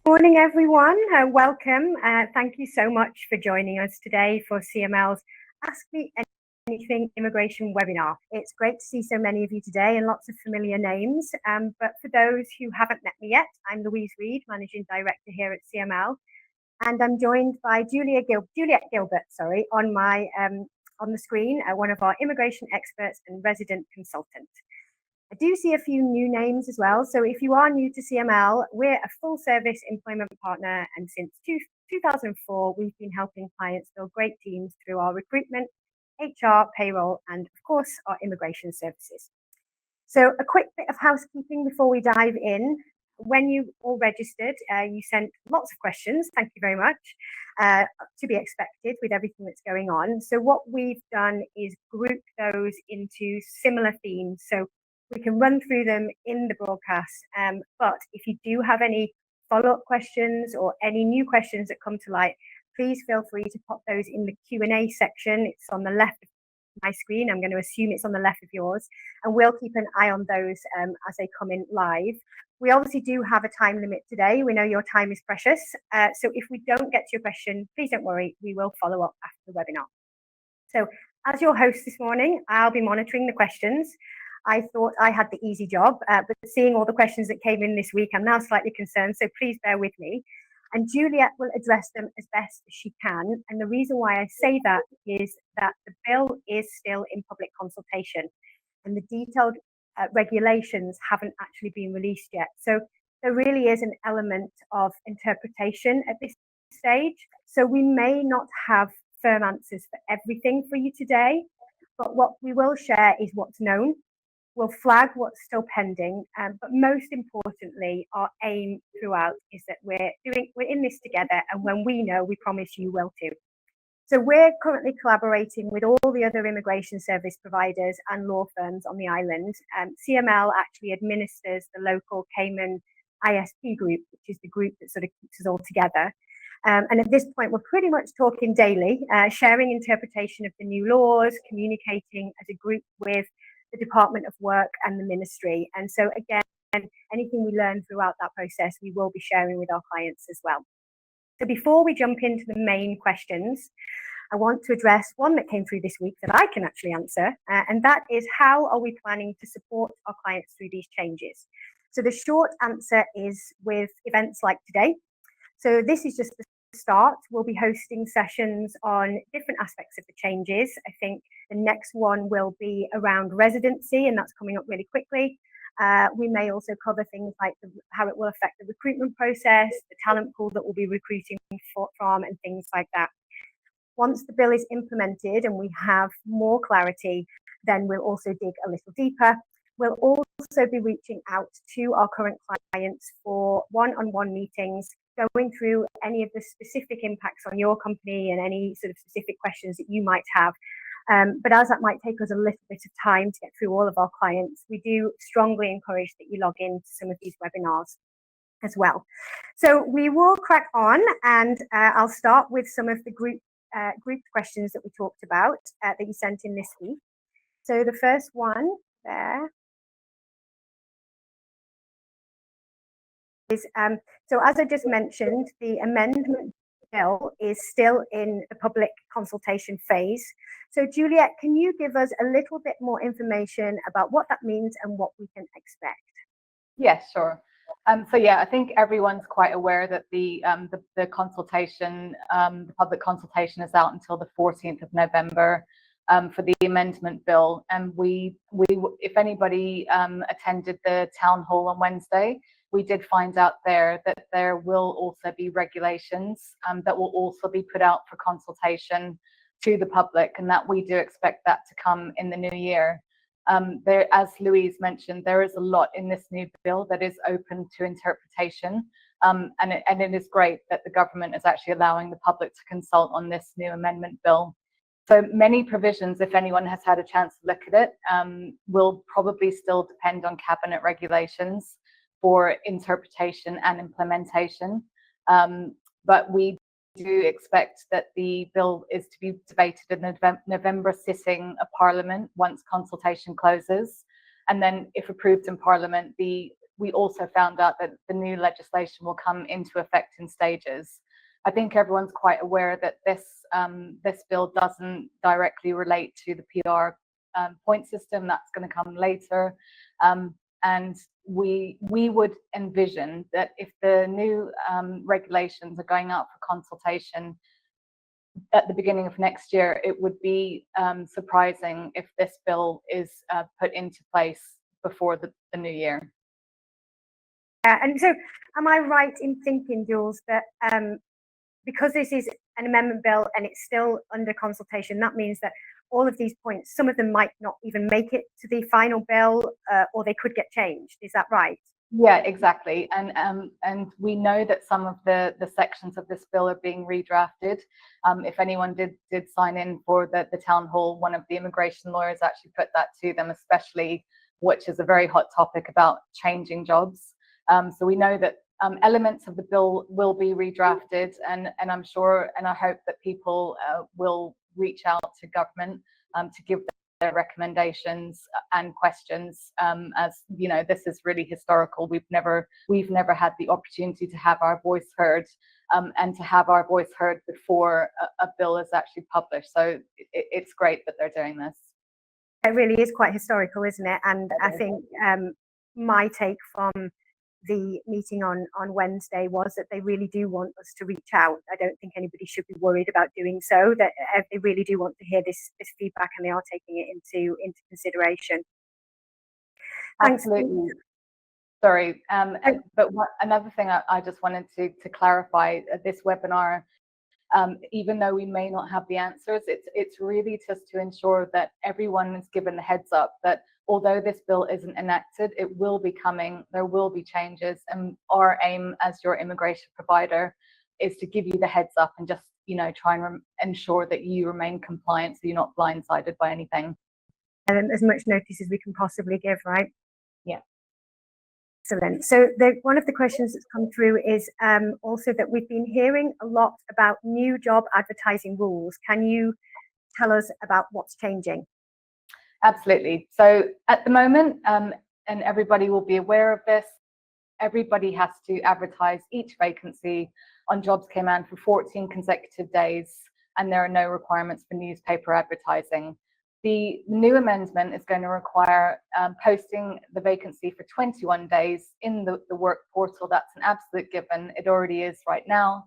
Morning, everyone. Welcome. Thank you so much for joining us today for CML's Ask Me Anything Immigration webinar. It's great to see so many of you today and lots of familiar names. But for those who haven't met me yet, I'm Louise Reed, Managing Director here at CML, and I'm joined by Juliet Gilbert, on the screen, one of our immigration experts and resident consultant. I do see a few new names as well. So if you are new to CML, we're a full service employment partner. And since 2004, we've been helping clients build great teams through our recruitment, HR, payroll, and of course, our immigration services. So a quick bit of housekeeping before we dive in. When you all registered, you sent lots of questions. Thank you very much. To be expected with everything that's going on. So what we've done is group those into similar themes. So we can run through them in the broadcast. But if you do have any follow-up questions or any new questions that come to light, please feel free to pop those in the Q&A section. It's on the left of my screen. I'm going to assume it's on the left of yours, and we'll keep an eye on those as they come in live. We obviously do have a time limit today. We know your time is precious. So if we don't get to your question, please don't worry. We will follow up after the webinar. So as your host this morning, I'll be monitoring the questions. I thought I had the easy job, but seeing all the questions that came in this week, I'm now slightly concerned, so please bear with me. And Juliet will address them as best as she can. And the reason why I say that is that the bill is still in public consultation and the detailed regulations haven't actually been released yet. So there really is an element of interpretation at this stage. So we may not have firm answers for everything for you today, but what we will share is what's known. We'll flag what's still pending, but most importantly, our aim throughout is that we're in this together, and when we know, we promise you will too. So we're currently collaborating with all the other immigration service providers and law firms on the island. CML actually administers the local Cayman ISP group, which is the group that sort of keeps us all together. And at this point, we're pretty much talking daily, sharing interpretation of the new laws, communicating as a group with the Department of Work and the Ministry. And so again, anything we learn throughout that process, we will be sharing with our clients as well. So before we jump into the main questions, I want to address one that came through this week that I can actually answer, and that is, how are we planning to support our clients through these changes? So the short answer is with events like today. So this is just the start. We'll be hosting sessions on different aspects of the changes. I think the next one will be around residency, and that's coming up really quickly. We may also cover things like how it will affect the recruitment process, the talent pool that we'll be recruiting from, and things like that. Once the bill is implemented and we have more clarity, then we'll also dig a little deeper. We'll also be reaching out to our current clients for one-on-one meetings, going through any of the specific impacts on your company and any sort of specific questions that you might have. But as that might take us a little bit of time to get through all of our clients, we do strongly encourage that you log into some of these webinars as well. So we will crack on, and I'll start with some of the grouped questions that we talked about that you sent in this week. So the first one there is, so as I just mentioned, the amendment bill is still in the public consultation phase. So Juliet, can you give us a little bit more information about what that means and what we can expect? Yes, sure. So yeah, I think everyone's quite aware that the consultation, the public consultation, is out until the 14th of November for the amendment bill. And we if anybody attended the town hall on Wednesday, we did find out there that there will also be regulations that will also be put out for consultation to the public, and that we do expect that to come in the new year. There, as Louise mentioned, there is a lot in this new bill that is open to interpretation, and it is great that the government is actually allowing the public to consult on this new amendment bill. So many provisions, if anyone has had a chance to look at it, will probably still depend on cabinet regulations for interpretation and implementation. But we do expect that the bill is to be debated in the November sitting of Parliament once consultation closes. And then if approved in Parliament, the we also found out that the new legislation will come into effect in stages. I think everyone's quite aware that this bill doesn't directly relate to the PR point system. That's going to come later, and we would envision that if the new regulations are going out for consultation at the beginning of next year, it would be surprising if this bill is put into place before the new year. And so am I right in thinking, Jules, that because this is an amendment bill and it's still under consultation, that means that all of these points, some of them might not even make it to the final bill, or they could get changed. Is that right? Yeah, exactly. And we know that some of the sections of this bill are being redrafted. If anyone did sign in for the town hall, one of the immigration lawyers actually put that to them, especially, which is a very hot topic, about changing jobs. So we know that elements of the bill will be redrafted, and I'm sure and I hope that people will reach out to government to give their recommendations and questions. As you know, this is really historical. We've never had the opportunity to have our voice heard, and to have our voice heard before a bill is actually published. So it's great that they're doing this. It really is quite historical, isn't it? And I think my take from the meeting on Wednesday was that they really do want us to reach out. I don't think anybody should be worried about doing so, that they really do want to hear this feedback, and they are taking it into consideration. Absolutely. Thanks. Sorry, but another thing I just wanted to clarify, this webinar, even though we may not have the answers, it's really just to ensure that everyone is given the heads up that although this bill isn't enacted, it will be coming, there will be changes, and our aim as your immigration provider is to give you the heads up and just, you know, try and ensure that you remain compliant so you're not blindsided by anything. And as much notice as we can possibly give, right? Yeah. Excellent. So one of the questions that's come through is also that we've been hearing a lot about new job advertising rules. Can you tell us about what's changing? Absolutely. So at the moment, and everybody will be aware of this, everybody has to advertise each vacancy on Jobs Cayman for 14 consecutive days, and there are no requirements for newspaper advertising. The new amendment is going to require posting the vacancy for 21 days in the work portal. That's an absolute given. It already is right now.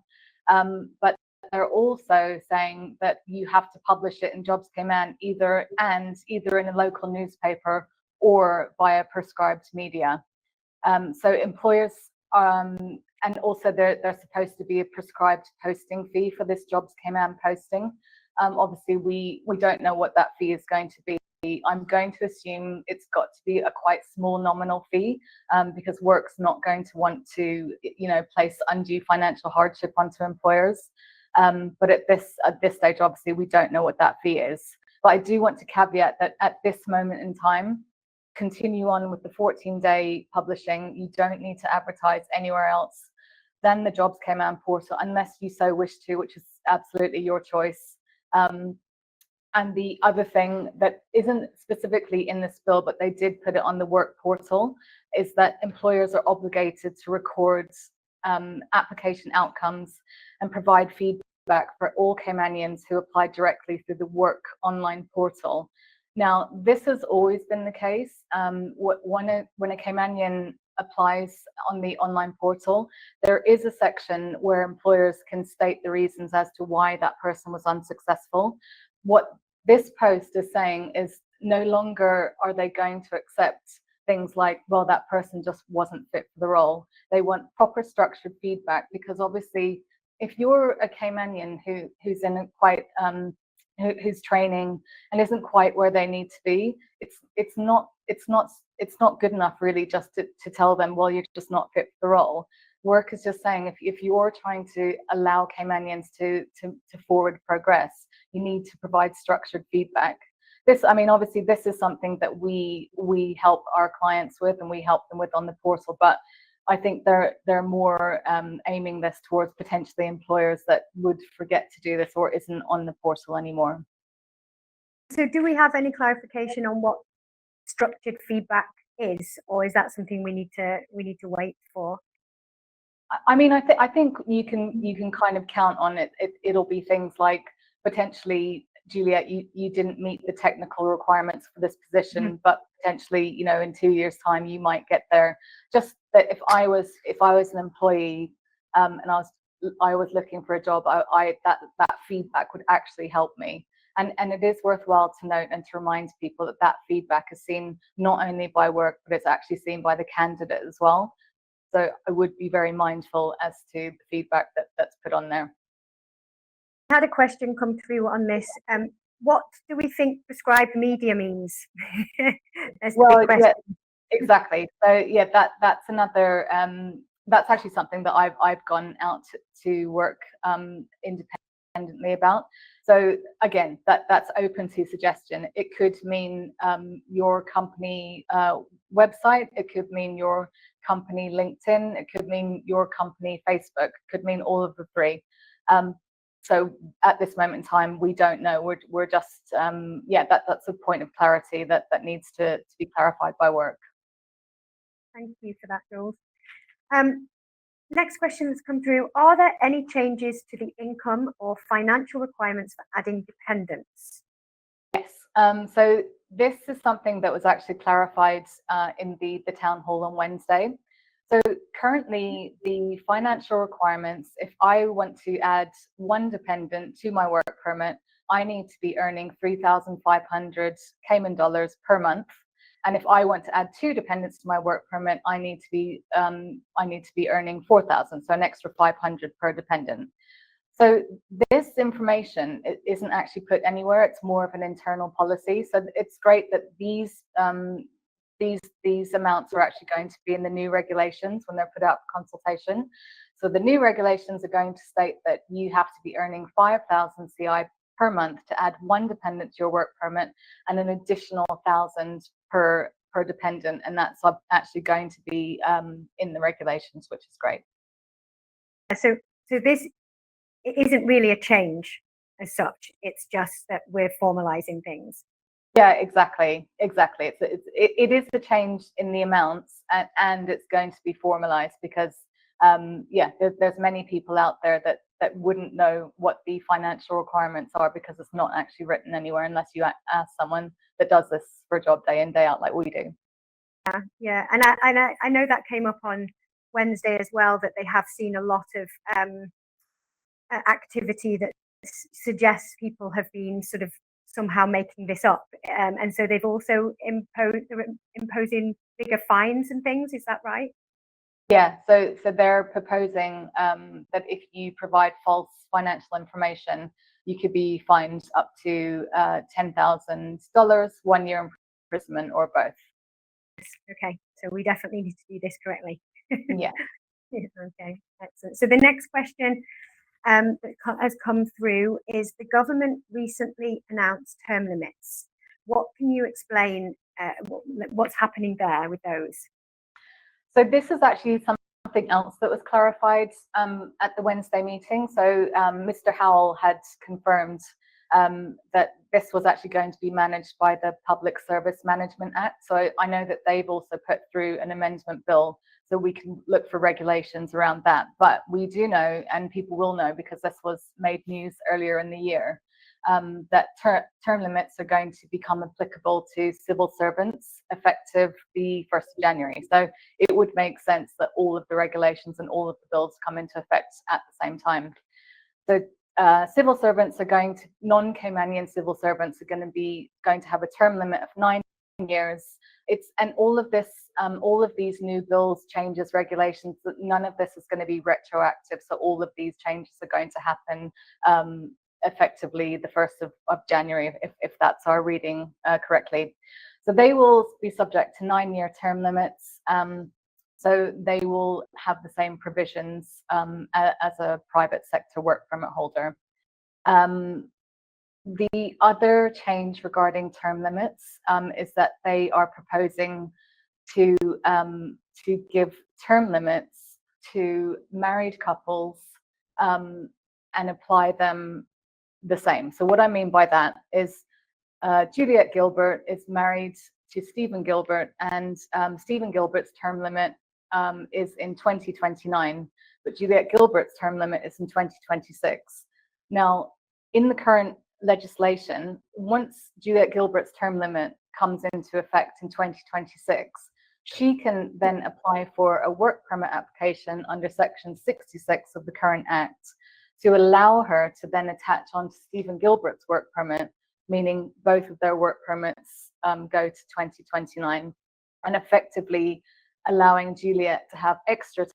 But they're also saying that you have to publish it in Jobs Cayman either in a local newspaper or via prescribed media. So employers, and also there's supposed to be a prescribed posting fee for this Jobs Cayman posting. Obviously, we don't know what that fee is going to be. I'm going to assume it's got to be a quite small nominal fee, because work's not going to want to, you know, place undue financial hardship onto employers. But at this stage, obviously, we don't know what that fee is. But I do want to caveat that at this moment in time, continue on with the 14-day publishing. You don't need to advertise anywhere else than the Jobs Cayman portal, unless you so wish to, which is absolutely your choice. And the other thing that isn't specifically in this bill, but they did put it on the work portal, is that employers are obligated to record application outcomes and provide feedback for all Caymanians who apply directly through the work online portal. Now, this has always been the case. When a Caymanian applies on the online portal, there is a section where employers can state the reasons as to why that person was unsuccessful. What this post is saying is no longer are they going to accept things like, well, that person just wasn't fit for the role. They want proper structured feedback, because obviously if you're a Caymanian who's in a quite who's training and isn't quite where they need to be, it's not good enough really just to tell them, well, you're just not fit for the role. Work is just saying, if you're trying to allow Caymanians to forward progress, you need to provide structured feedback. This, I mean, obviously this is something that we help our clients with and we help them with on the portal, but I think they're more aiming this towards potentially employers that would forget to do this or isn't on the portal anymore. So do we have any clarification on what structured feedback is, or is that something we need to wait for? I mean, I think you can kind of count on it. It'll be things like potentially, Juliet, you didn't meet the technical requirements for this position, but potentially, you know, in 2 years' time, you might get there. Just that if I was an employee, and I was looking for a job, that feedback would actually help me. And it is worthwhile to note and to remind people that that feedback is seen not only by work, but it's actually seen by the candidate as well. So I would be very mindful as to the feedback that's put on there. I had a question come through on this. What do we think prescribed media means? Well, yeah, exactly. So yeah, that's another. That's actually something that I've gone out to work independently about. So again, that's open to suggestion. It could mean your company website. It could mean your company LinkedIn. It could mean your company Facebook. It could mean all of the three. So at this moment in time, we don't know. We're just yeah. That's a point of clarity that needs to be clarified by work. Thank you for that, Jules. Next question has come through. Are there any changes to the income or financial requirements for adding dependents? Yes. So this is something that was actually clarified in the town hall on Wednesday. So currently, the financial requirements, if I want to add one dependent to my work permit, I need to be earning 3,500 Cayman dollars per month. And if I want to add two dependents to my work permit, I need to be earning 4,000, so an extra 500 per dependent. So this information isn't actually put anywhere. It's more of an internal policy. So it's great that these amounts are actually going to be in the new regulations when they're put out for consultation. So the new regulations are going to state that you have to be earning 5,000 CI per month to add one dependent to your work permit, and an additional 1,000 per dependent, and that's actually going to be in the regulations, which is great. So this isn't really a change as such. It's just that we're formalizing things. Yeah, exactly. It is a change in the amounts, and it's going to be formalized because yeah, there's many people out there that wouldn't know what the financial requirements are because it's not actually written anywhere unless you ask someone that does this for a job day in, day out like we do. Yeah, and I know that came up on Wednesday as well, that they have seen a lot of activity that suggests people have been sort of somehow making this up, and so they've also imposing bigger fines and things. Is that right? Yeah, so they're proposing that if you provide false financial information, you could be fined up to $10,000, 1 year imprisonment, or both. Okay, so we definitely need to do this correctly. Yeah. Okay, excellent. So the next question that has come through is: the government recently announced term limits. What can you explain? What's happening there with those? So this is actually something else that was clarified at the Wednesday meeting. So Mr. Howell had confirmed that this was actually going to be managed by the Public Service Management Act. So I know that they've also put through an amendment bill, so we can look for regulations around that. But we do know, and people will know because this was made news earlier in the year, that term limits are going to become applicable to civil servants effective the 1st of January. So it would make sense that all of the regulations and all of the bills come into effect at the same time. So civil servants are going to, non-Caymanian civil servants are going to have a term limit of 9 years. And all of these new bills, changes, regulations, none of this is going to be retroactive. So all of these changes are going to happen effectively the 1st of January, if that's our reading correctly. So they will be subject to 9-year term limits. So they will have the same provisions as a private sector work permit holder. The other change regarding term limits is that they are proposing to give term limits to married couples and apply them the same. So what I mean by that is Juliet Gilbert is married to Stephen Gilbert, and Stephen Gilbert's term limit is in 2029, but Juliet Gilbert's term limit is in 2026. Now, in the current legislation, once Juliet Gilbert's term limit comes into effect in 2026, she can then apply for a work permit application under Section 66 of the current Act to allow her to then attach onto Stephen Gilbert's work permit, meaning both of their work permits go to 2029, and effectively allowing Juliet to have extra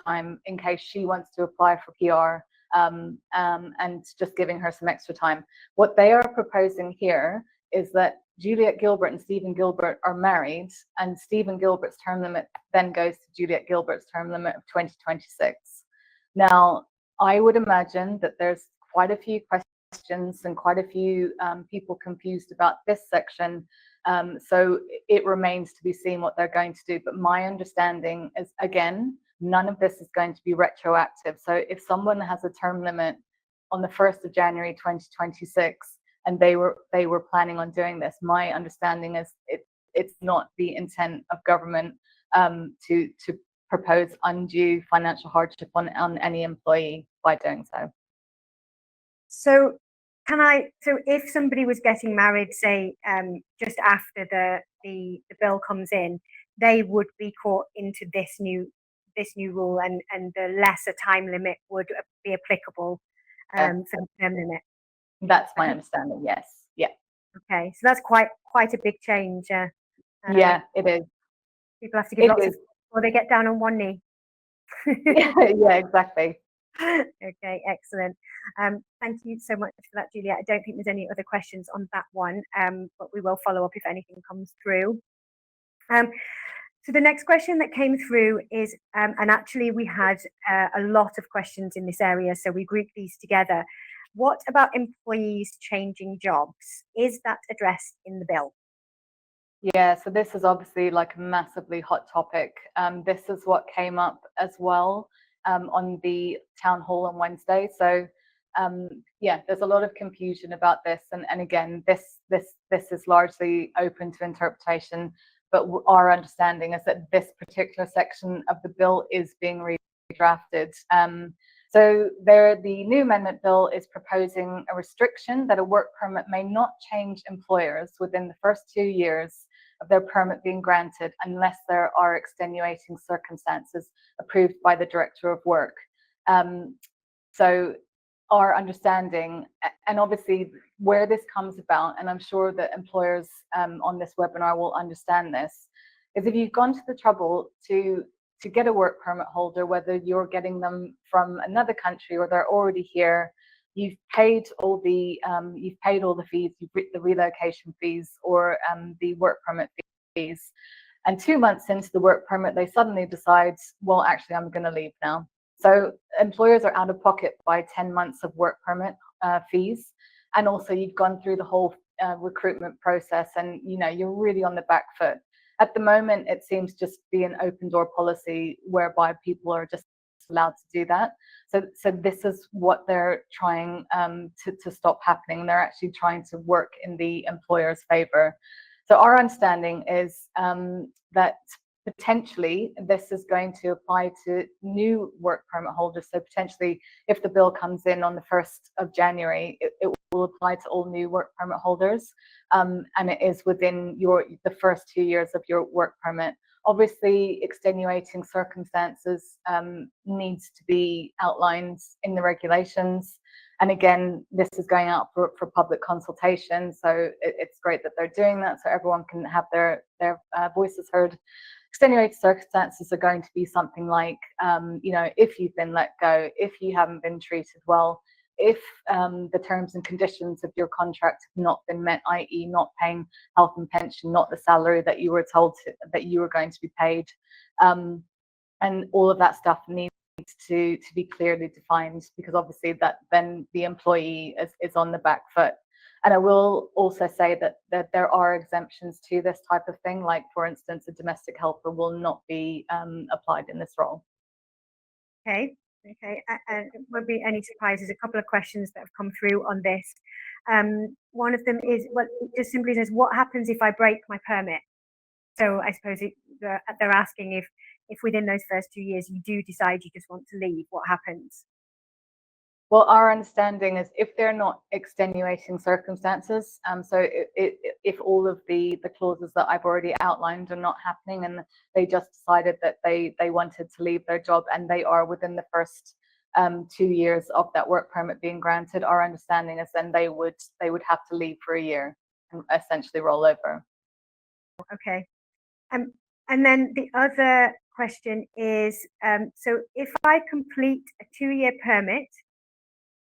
time in case she wants to apply for PR, and just giving her some extra time. What they are proposing here is that Juliet Gilbert and Stephen Gilbert are married, and Stephen Gilbert's term limit then goes to Juliet Gilbert's term limit of 2026. Now, I would imagine that there's quite a few questions and quite a few people confused about this section. So it remains to be seen what they're going to do. But my understanding is, again, none of this is going to be retroactive. So if someone has a term limit on the 1st of January 2026 and they were planning on doing this, my understanding is it's not the intent of government to propose undue financial hardship on any employee by doing so. So if somebody was getting married, say, just after the bill comes in, they would be caught into this new rule, and the lesser time limit would be applicable for the term limit. That's my understanding. Yes. Yeah. Okay, so that's quite a big change. Yeah, it is. People have to give lots of, or they get down on one knee. Yeah, exactly. Okay, excellent. Thank you so much for that, Julia. I don't think there's any other questions on that one, but we will follow up if anything comes through. So the next question that came through is, and actually we had a lot of questions in this area, so we grouped these together. What about employees changing jobs? Is that addressed in the bill? Yeah, so this is obviously like a massively hot topic. This is what came up as well on the town hall on Wednesday. So yeah, there's a lot of confusion about this, and again, this is largely open to interpretation. But our understanding is that this particular section of the bill is being redrafted. So the new amendment bill is proposing a restriction that a work permit may not change employers within the first 2 years of their permit being granted unless there are extenuating circumstances approved by the Director of Work. So our understanding, and obviously where this comes about, and I'm sure that employers on this webinar will understand this, is if you've gone to the trouble to get a work permit holder, whether you're getting them from another country or they're already here, you've paid all the fees, the relocation fees or the work permit fees, and 2 months into the work permit, they suddenly decide, well, actually, I'm going to leave now. So employers are out of pocket by 10 months of work permit fees, and also you've gone through the whole recruitment process, and you're really on the back foot. At the moment, it seems just be an open door policy whereby people are just allowed to do that. So this is what they're trying to stop happening. They're actually trying to work in the employer's favor. So our understanding is that potentially this is going to apply to new work permit holders. So potentially if the bill comes in on the 1st of January, it will apply to all new work permit holders, and it is within the first 2 years of your work permit. Obviously, extenuating circumstances needs to be outlined in the regulations. And again, this is going out for public consultation. So it's great that they're doing that so everyone can have their voices heard. Extenuating circumstances are going to be something like, if you've been let go, if you haven't been treated well, if the terms and conditions of your contract have not been met, i.e. not paying health and pension, not the salary that you were told that you were going to be paid. And all of that stuff needs to be clearly defined, because obviously that then the employee is on the back foot. And I will also say that there are exemptions to this type of thing, like for instance, a domestic helper will not be applied in this role. Okay, and it won't be any surprises. A couple of questions that have come through on this. One of them is, well, it just simply says, what happens if I break my permit? So I suppose they're asking if within those first 2 years you do decide you just want to leave, what happens? Well, our understanding is if they're not extenuating circumstances, so if all of the clauses that I've already outlined are not happening and they just decided that they wanted to leave their job and they are within the first 2 years of that work permit being granted, our understanding is then they would have to leave for a year and essentially roll over. Okay. And then the other question is, so if I complete a 2-year permit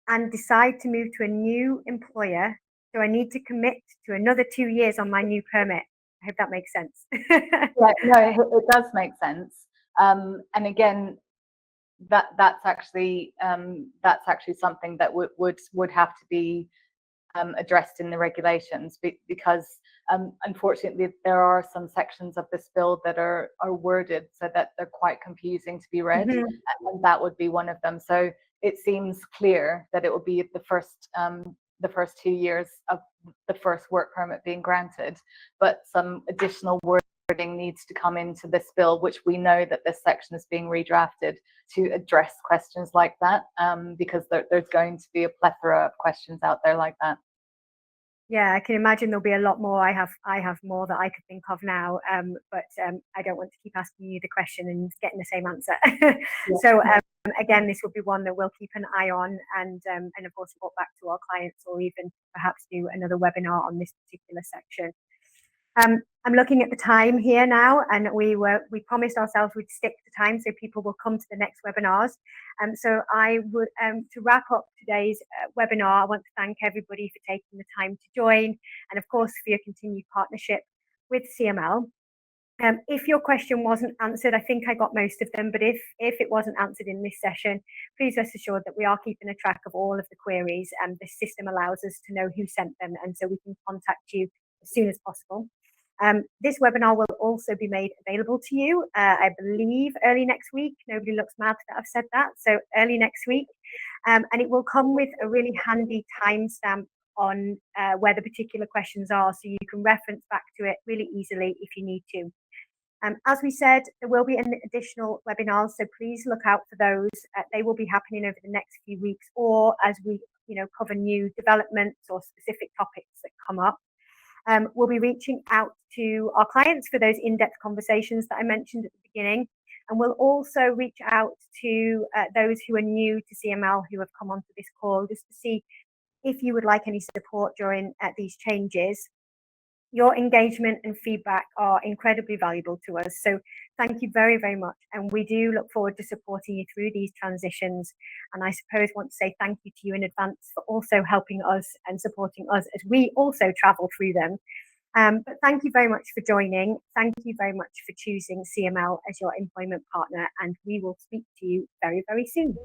and decide to move to a new employer, do I need to commit to another 2 years on my new permit? I hope that makes sense. Yeah, no, it does make sense. And again, that's actually something that would have to be addressed in the regulations, because unfortunately there are some sections of this bill that are worded so that they're quite confusing to be read, Mhm. and that would be one of them. So it seems clear that it will be the first 2 years of the first work permit being granted, but some additional wording needs to come into this bill, which we know that this section is being redrafted to address questions like that, because there's going to be a plethora of questions out there like that. Yeah, I can imagine there'll be a lot more. I have more that I could think of now, but I don't want to keep asking you the question and getting the same answer. Yeah. So again, this will be one that we'll keep an eye on, and of course report back to our clients, or even perhaps do another webinar on this particular section. I'm looking at the time here now, and we promised ourselves we'd stick to time so people will come to the next webinars. So I would, to wrap up today's webinar, I want to thank everybody for taking the time to join, and of course for your continued partnership with CML. If your question wasn't answered, I think I got most of them, but if it wasn't answered in this session, please rest assured that we are keeping a track of all of the queries, and the system allows us to know who sent them, and so we can contact you as soon as possible. This webinar will also be made available to you, I believe, early next week. Nobody looks mad that I've said that, so early next week. And it will come with a really handy timestamp on where the particular questions are, so you can reference back to it really easily if you need to. As we said, there will be an additional webinars, so please look out for those. They will be happening over the next few weeks, or as we cover new developments or specific topics that come up. We'll be reaching out to our clients for those in-depth conversations that I mentioned at the beginning. And we'll also reach out to those who are new to CML who have come onto this call, just to see if you would like any support during these changes. Your engagement and feedback are incredibly valuable to us. So thank you very, very much. And we do look forward to supporting you through these transitions. And I suppose want to say thank you to you in advance for also helping us and supporting us as we also travel through them. But thank you very much for joining. Thank you very much for choosing CML as your employment partner. And we will speak to you very, very soon.